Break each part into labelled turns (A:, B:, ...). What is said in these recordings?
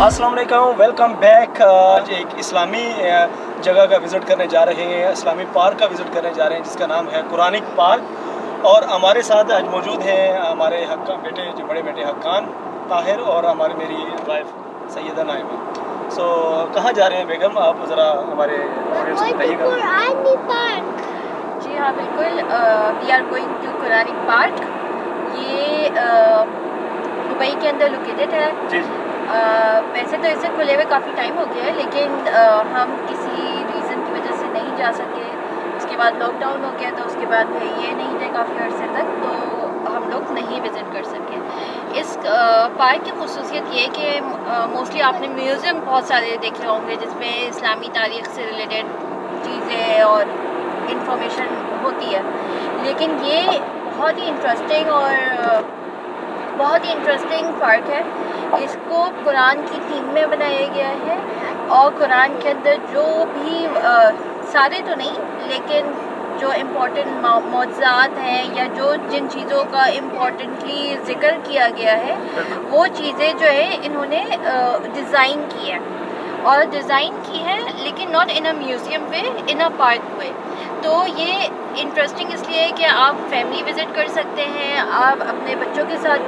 A: अस्सलाम वालेकुम, welcome back. आज एक इस्लामी जगह का विज़िट करने जा रहे हैं, इस्लामी पार्क का विज़िट करने जा रहे हैं जिसका नाम है कुरानिक पार्क। और हमारे साथ आज मौजूद हैं हमारे बेटे, जो बड़े बेटे हक्कान ताहिर और मेरी वाइफ सैयदा नाइमा। सो कहाँ जा रहे हैं बेगम, आप ज़रा हमारे ऑडियंस को बताइएगा।
B: Quranic park. जी हाँ बिल्कुल, we are going to Quranic park. ये दुबई के अंदर लोकेटेड है।
A: जी
B: वैसे तो इसे खुले हुए काफ़ी टाइम हो गया है, लेकिन हम किसी रीज़न की वजह से नहीं जा सके। उसके बाद लॉकडाउन हो गया, तो उसके बाद ये नहीं थे काफ़ी अर्से तक, तो हम लोग नहीं विज़िट कर सके। इस पार्क की खसूसियत ये कि मोस्टली आपने म्यूज़ियम बहुत सारे देखे होंगे जिसमें इस्लामी तारीख़ से रिलेटेड चीज़ें और इंफॉर्मेशन होती है, लेकिन ये बहुत ही इंटरेस्टिंग पार्क है। इसको कुरान की थीम में बनाया गया है और कुरान के अंदर जो भी सारे तो नहीं, लेकिन जो इम्पोर्टेंट मौज़ात हैं या जिन चीज़ों का इम्पोर्टेंटली ज़िक्र किया गया है, वो चीज़ें जो है इन्होंने डिज़ाइन की है। और डिज़ाइन की है लेकिन not in a museum way, in a park way. तो ये इंटरेस्टिंग इसलिए है कि आप फैमिली विज़िट कर सकते हैं, आप अपने बच्चों के साथ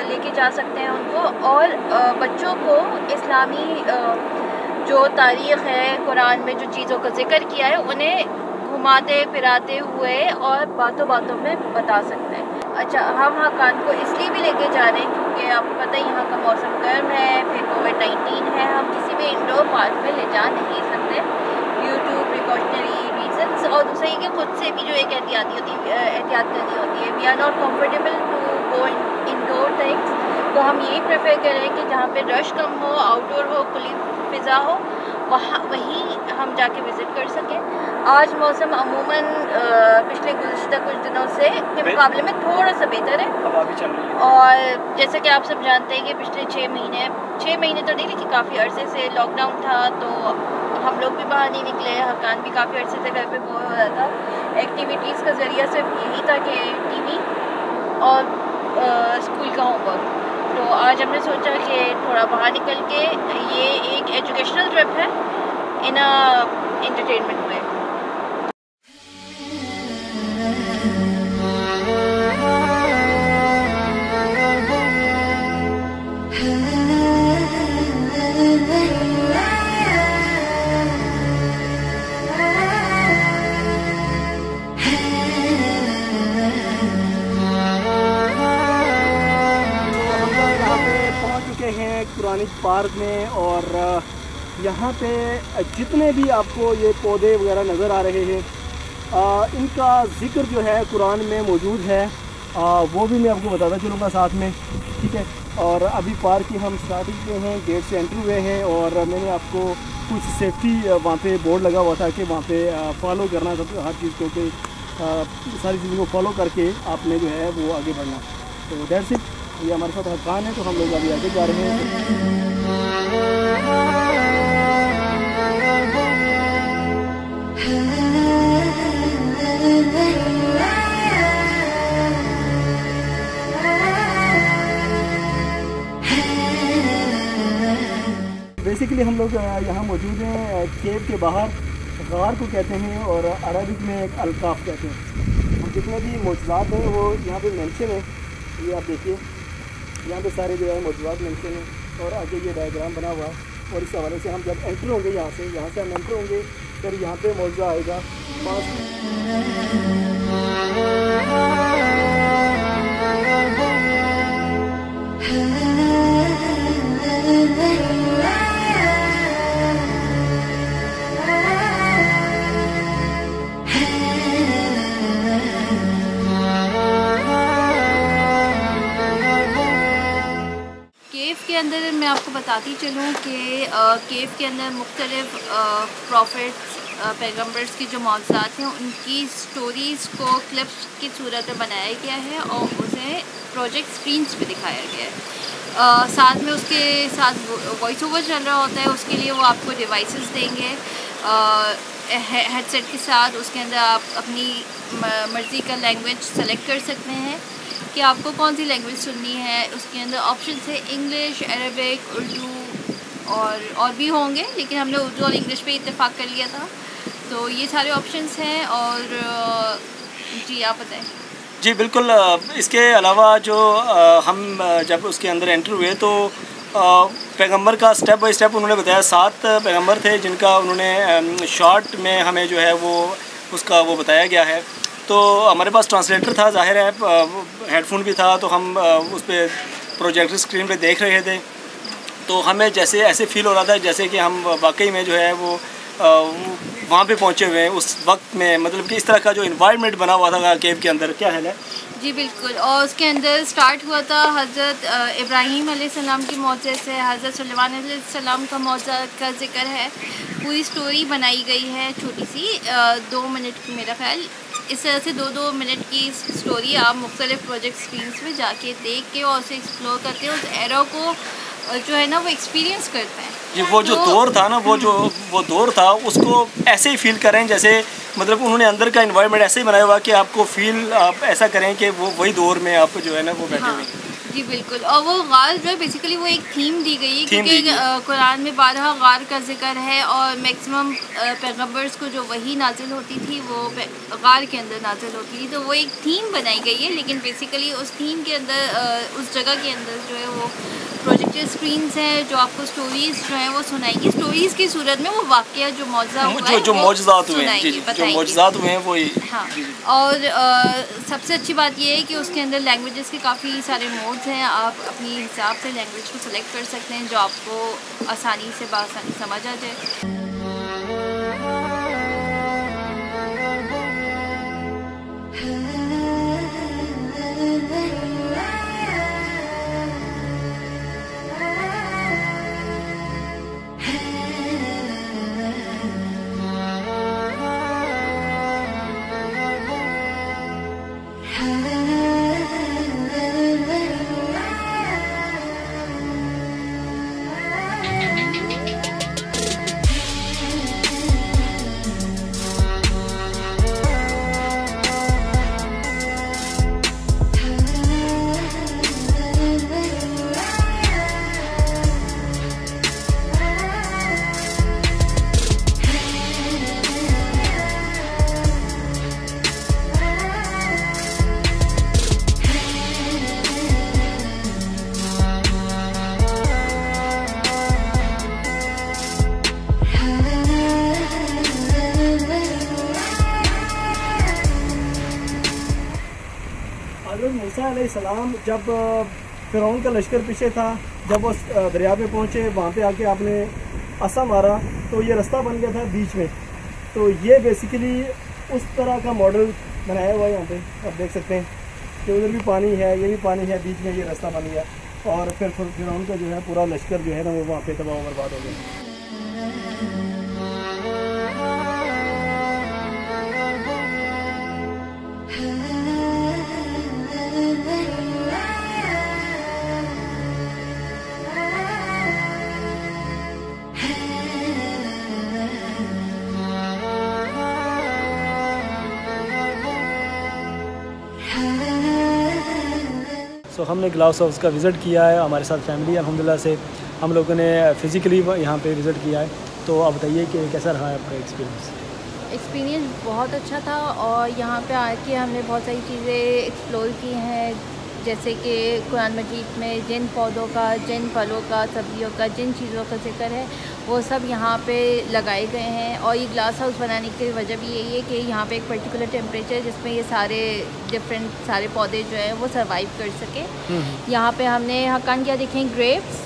B: लेके जा सकते हैं उनको, और बच्चों को इस्लामी जो तारीख़ है, कुरान में जो चीज़ों का जिक्र किया है, उन्हें घुमाते फिराते हुए और बातों बातों में बता सकते हैं। अच्छा, हम हक्कान को इसलिए भी लेके जा रहे हैं क्योंकि आपको पता है यहाँ का मौसम गर्म है, फिर कोविड-19 है, हम किसी भी इंडोर पार्क में ले जा नहीं सकते ड्यू टू प्रिकॉशनरी रीजंस। और दूसरा ये कि खुद से भी जो एक एहतियात करनी होती है। We are not comfortable to go indoor things, तो हम यही प्रेफर करें कि जहाँ पे रश कम हो, आउटडोर हो, खुली फिज़ा हो, वहीं हम जाके विज़िट कर सकें। आज मौसम अमूमन पिछले गुज़िश्ता कुछ दिनों से के मुकाबले में थोड़ा सा बेहतर है,
A: हवा भी चल रही है।
B: और जैसे कि आप सब जानते हैं कि पिछले 6 महीने तो नहीं, लेकिन काफ़ी अरसे से लॉकडाउन था, तो हम लोग भी बाहर नहीं निकले। हक्कान भी काफ़ी अरसे से घर पे बोर हो रहा था। एक्टिविटीज़ का ज़रिया सिर्फ यही था कि टीवी और स्कूल का होमवर्क। तो आज हमने सोचा कि थोड़ा बाहर निकल के, ये एक एजुकेशनल ट्रिप है इन अ एंटरटेनमेंट वे।
A: हैं कुरानिक पार्क में, और यहाँ पे जितने भी आपको ये पौधे वगैरह नज़र आ रहे हैं, इनका ज़िक्र जो है कुरान में मौजूद है, वो भी मैं आपको बताता चलूँगा साथ में, ठीक है। और अभी पार्क की हम स्टार्टिंग पे हैं, गेट से एंट्री हुए हैं, और मैंने आपको कुछ सेफ्टी वहाँ पे बोर्ड लगा हुआ था कि वहाँ पे फॉलो करना सब हर चीज़ को, कि सारी चीज़ों को फॉलो करके आपने जो है वो आगे बढ़ना। तो दैट्स इट। ये हमारे साथ हक्कान है, तो हम लोग अभी आगे जा रहे हैं। बेसिकली हम लोग यहाँ मौजूद हैं केव के बाहर, गार को कहते हैं और अरबिक में एक अलकाफ कहते हैं। हम जितने भी मौजूदात हैं वो यहाँ पे मेंशन है, ये आप देखिए, यहाँ पे सारे जो है मौजूदात मेंशन हैं, और आगे ये डायग्राम बना हुआ है। और इस हवाले से हम जब एंटर होंगे यहाँ से हम एंटर होंगे, फिर यहाँ पे मौजूदा आएगा
B: के अंदर। मैं आपको बताती चलूँ कि केव के अंदर मुख्तलिफ प्रॉफिट्स, पैगम्बर्स की जो मौज़ात हैं, उनकी स्टोरीज़ को क्लिप्स की सूरत में बनाया गया है और उसे प्रोजेक्ट स्क्रीन्स पे दिखाया गया है। साथ में उसके साथ वॉइस ओवर चल रहा होता है, उसके लिए वो आपको डिवाइसेस देंगे हेडसेट के साथ। उसके अंदर आप अपनी मर्ज़ी का लैंग्वेज सेलेक्ट कर सकते हैं कि आपको कौन सी लैंग्वेज सुननी है। उसके अंदर ऑप्शन है इंग्लिश, अरबिक, उर्दू और भी होंगे, लेकिन हमने उर्दू और इंग्लिश पे इत्तेफाक कर लिया था। तो ये सारे ऑप्शंस हैं। और जी आप बताएं।
A: जी बिल्कुल। इसके अलावा जो हम जब उसके अंदर एंटर हुए तो पैगंबर का स्टेप बाय स्टेप उन्होंने बताया। 7 पैगंबर थे जिनका उन्होंने शॉर्ट में हमें जो है वो उसका वो बताया गया है। तो हमारे पास ट्रांसलेटर था, ज़ाहिर है हेडफोन भी था, तो हम उस पर प्रोजेक्टर स्क्रीन पे देख रहे थे। तो हमें जैसे ऐसे फील हो रहा था जैसे कि हम वाकई में जो है वो वहाँ पे पहुँचे हुए हैं उस वक्त में, मतलब कि इस तरह का जो इन्वायरमेंट बना हुआ था केव के अंदर। क्या है?
B: जी बिल्कुल। और उसके अंदर स्टार्ट हुआ था हज़रत इब्राहीम अलैहिस्सलाम की मौजज़े से, हज़रत सुलेमान अलैहिस्सलाम का मौजज़ा का जिक्र है। पूरी स्टोरी बनाई गई है छोटी सी 2 मिनट की मेरा ख्याल। इस तरह से 2-2 मिनट की स्टोरी आप मुख्तलिफ प्रोजेक्ट स्क्रीन्स में जाके देख के और उसे एक्सप्लोर करते हैं, उस एरा को जो है ना वो एक्सपीरियंस करते हैं।
A: जी वो जो दौर था ना, वो दौर था, उसको ऐसे ही फील करें जैसे मतलब उन्होंने अंदर का एनवायरनमेंट ऐसे ही बनाया हुआ कि आपको फील आप ऐसा करें कि वो वही दौर में आप जो है ना वो बैठे हुए।
B: जी बिल्कुल। और वो गार जो है बेसिकली वो एक थीम दी गई है, क्योंकि कुरान में 12 गार का जिक्र है और मैक्सिमम पैगंबर्स को जो वही नाजिल होती थी वो गार के अंदर नाजिल होती थी। तो वो एक थीम बनाई गई है, लेकिन बेसिकली उस थीम के अंदर उस जगह के अंदर जो है वो प्रोजेक्टर स्क्रीन्स हैं जो आपको स्टोरीज़ जो हैं वो सुनाएंगी। स्टोरीज़ की सूरत में वो वाक़या जो मौजज़ा हुआ है,
A: जो मौजज़ात हुए हैं, जो मौजज़ात हुए हैं वो ही।
B: हाँ। और सबसे अच्छी बात ये है कि उसके अंदर लैंग्वेजेस के काफ़ी सारे मोड्स हैं। आप अपनी हिसाब से लैंग्वेज को सिलेक्ट कर सकते हैं जो आपको आसानी से बासानी समझ आ जाए।
A: मूसा अलैहिस्सलाम जब फ़िरौन का लश्कर पीछे था, जब वो दरिया पे पहुँचे, वहाँ पे आके आपने असा मारा तो ये रास्ता बन गया था बीच में। तो ये बेसिकली उस तरह का मॉडल बनाया हुआ है। यहाँ पे आप देख सकते हैं कि उधर भी पानी है, ये भी पानी है, बीच में ये रास्ता बन गया और फिर फ़िरौन का जो है पूरा लश्कर जो है ना वो वहाँ पे तबाह बर्बाद हो गया। तो हमने ग्लास हाउस का विज़िट किया है, हमारे साथ फैमिली अल्हम्दुलिल्लाह से हम लोगों ने फ़िज़िकली यहाँ पे विज़िट किया है। तो आप बताइए कि कैसा रहा है आपका
B: एक्सपीरियंस? बहुत अच्छा था और यहाँ पे आके हमने बहुत सारी चीज़ें एक्सप्लोर की हैं, जैसे कि कुरान मजीद में जिन पौधों का, जिन फलों का, सब्जियों का, जिन चीज़ों का जिक्र है वो सब यहाँ पे लगाए गए हैं। और ये ग्लास हाउस बनाने की वजह भी यही है कि यहाँ पे एक पर्टिकुलर टेम्परेचर जिसमें ये सारे डिफरेंट सारे पौधे जो हैं वो सर्वाइव कर सके। यहाँ पे हमने हकान क्या देखें, ग्रेप्स,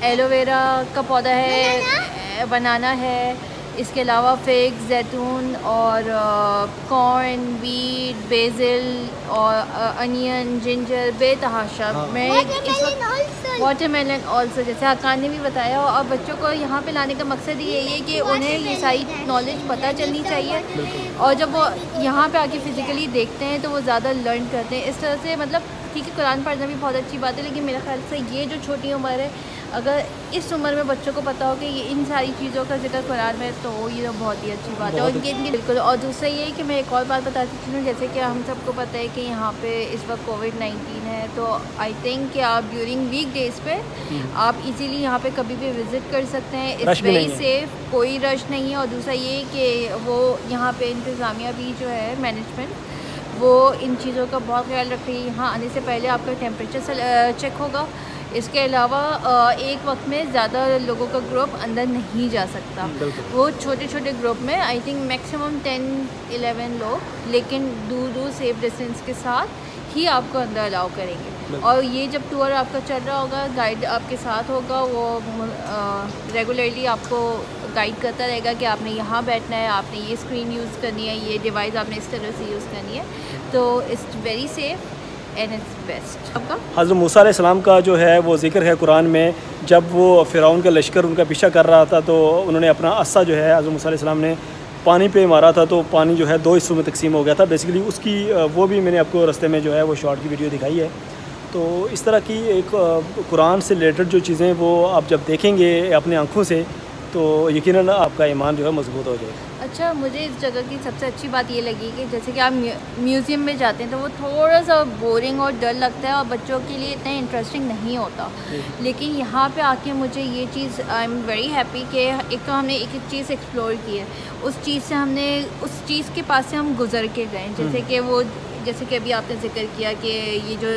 B: एलोवेरा का पौधा है, बनाना है, इसके अलावा फिग, जैतून और कॉर्न, वीट, बेसिल और अनियन, जिंजर, बेतहाशा, वाटरमेलन ऑल्सो, जैसे हकान ने भी बताया। और बच्चों को यहाँ पे लाने का मकसद ही यही है कि उन्हें ये सारी नॉलेज पता चलनी चाहिए और जब वो यहाँ पे आके फ़िज़िकली देखते हैं तो वो ज़्यादा लर्न करते हैं। इस तरह से मतलब ठीक है कुरान पढ़ना भी बहुत अच्छी बात है, लेकिन मेरे ख्याल से ये जो छोटी उम्र है अगर इस उम्र में बच्चों को पता हो कि ये इन सारी चीज़ों का जिक्र कुरान में, तो ये तो बहुत ही अच्छी बात है। और इनकी बिल्कुल। और दूसरा ये है कि मैं एक और बात बताती चलूँ, जैसे कि हम सबको पता है कि यहाँ पे इस वक्त कोविड-19 है, तो आई थिंक कि आप ड्यूरिंग वीक डेज़ पे आप इजीली यहाँ पे कभी भी विज़िट कर सकते हैं। इट्स वेरी सेफ़, कोई रश नहीं है। और दूसरा ये कि वो यहाँ पे इंतज़ामिया भी जो है, मैनेजमेंट, वो इन चीज़ों का बहुत ख्याल रख रही है। यहाँ आने से पहले आपका टेम्परेचर चेक होगा। इसके अलावा एक वक्त में ज़्यादा लोगों का ग्रुप अंदर नहीं जा सकता। वो छोटे छोटे ग्रुप में आई थिंक मैक्सिमम 10-11 लोग, लेकिन दूर दूर सेफ डिस्टेंस के साथ ही आपको अंदर अलाउ करेंगे। और ये जब टूर आपका चल रहा होगा, गाइड आपके साथ होगा, वो रेगुलरली आपको गाइड करता रहेगा कि आपने यहाँ बैठना है, आपने ये स्क्रीन यूज़ करनी है, ये डिवाइस आपने इस तरह से यूज़ करनी है। तो it's very safe and it's best. आपका
A: हज़रत मूसा अलैहिस्सलाम का जो है वो जिक्र है कुरान में, जब वो फ़िरौन का लश्कर उनका पीछा कर रहा था, तो उन्होंने अपना अस्सा जो है हज़रत मूसा अलैहिस्सलाम ने पानी पे मारा था, तो पानी जो है 2 हिस्सों में तकसीम हो गया था बेसिकली। उसकी वो भी मैंने आपको रास्ते में जो है वो शॉर्ट की वीडियो दिखाई है। तो इस तरह की एक कुरान से रिलेटेड जो चीज़ें वो आप जब देखेंगे अपनी आँखों से, तो यकीनन आपका ईमान जो है मजबूत हो जाएगा।
B: अच्छा, मुझे इस जगह की सबसे अच्छी बात ये लगी कि जैसे कि आप म्यूज़ियम में जाते हैं तो वो थोड़ा सा बोरिंग और डर लगता है और बच्चों के लिए इतना इंटरेस्टिंग नहीं होता। लेकिन यहाँ पे आके मुझे ये चीज़, आई एम वेरी हैप्पी कि एक तो हमने एक एक चीज़ एक्सप्लोर की है, उस चीज़ से हमने उस चीज़ के पास से हम गुजर के गए। जैसे कि वो, जैसे कि अभी आपने जिक्र किया कि ये जो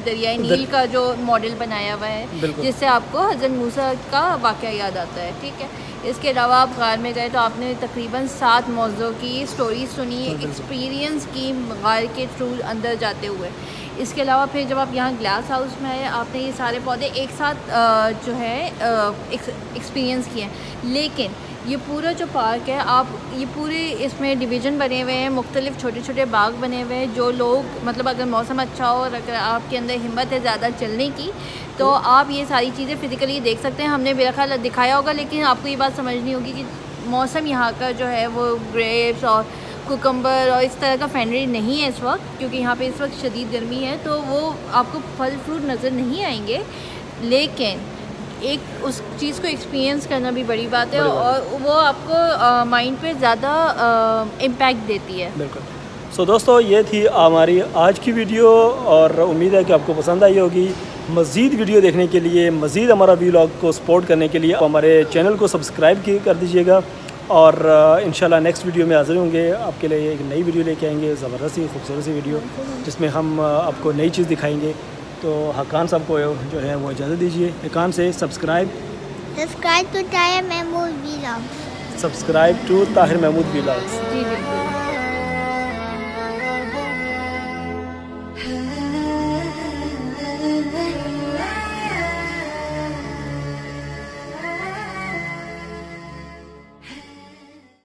B: दरियाई नील का जो मॉडल बनाया हुआ है, जिससे आपको हज़रत मूसा का वाक़या याद आता है, ठीक है। इसके अलावा आप गार में गए तो आपने तकरीबन 7 मौज़ों की स्टोरी सुनी, एक्सपीरियंस की गार के थ्रू अंदर जाते हुए। इसके अलावा फिर जब आप यहाँ ग्लास हाउस में आए, आपने ये सारे पौधे एक साथ जो है एक्सपीरियंस किए। लेकिन ये पूरा जो पार्क है, आप ये पूरे इसमें डिवीज़न बने हुए हैं, मुख्तलिफ छोटे छोटे बाग बने हुए हैं। जो लोग, मतलब अगर मौसम अच्छा हो और अगर आपके अंदर हिम्मत है ज़्यादा चलने की, तो आप ये सारी चीज़ें फ़िज़िकली देख सकते हैं। हमने मेरा ख्याल दिखाया होगा, लेकिन आपको ये बात समझनी होगी कि मौसम यहाँ का जो है वो ग्रेप्स और कुकम्बर और इस तरह का फ्रेंडली नहीं है इस वक्त, क्योंकि यहाँ पे इस वक्त शदीद गर्मी है, तो वो आपको फल फ्रूट नज़र नहीं आएंगे। लेकिन एक उस चीज़ को एक्सपीरियंस करना भी बड़ी बात है, और वो आपको माइंड पे ज़्यादा इम्पैक्ट देती है।
A: बिल्कुल। सो दोस्तों, ये थी हमारी आज की वीडियो, और उम्मीद है कि आपको पसंद आई होगी। मज़ीद वीडियो देखने के लिए, मज़ीद हमारा व्लॉग को सपोर्ट करने के लिए हमारे चैनल को सब्सक्राइब कर दीजिएगा। और इंशाल्लाह नेक्स्ट वीडियो में हाज़िर होंगे। आपके लिए एक नई वीडियो लेके आएंगे, ज़बरदस्त सी खूबसूरत सी वीडियो, जिसमें हम आपको नई चीज़ दिखाएंगे। तो हकान साहब को जो है वो इजाज़त दीजिए। हकान से subscribe
C: to Tahir Mahmood vlogs.
A: Subscribe to Tahir Mahmood vlogs.
B: जी बिल्कुल।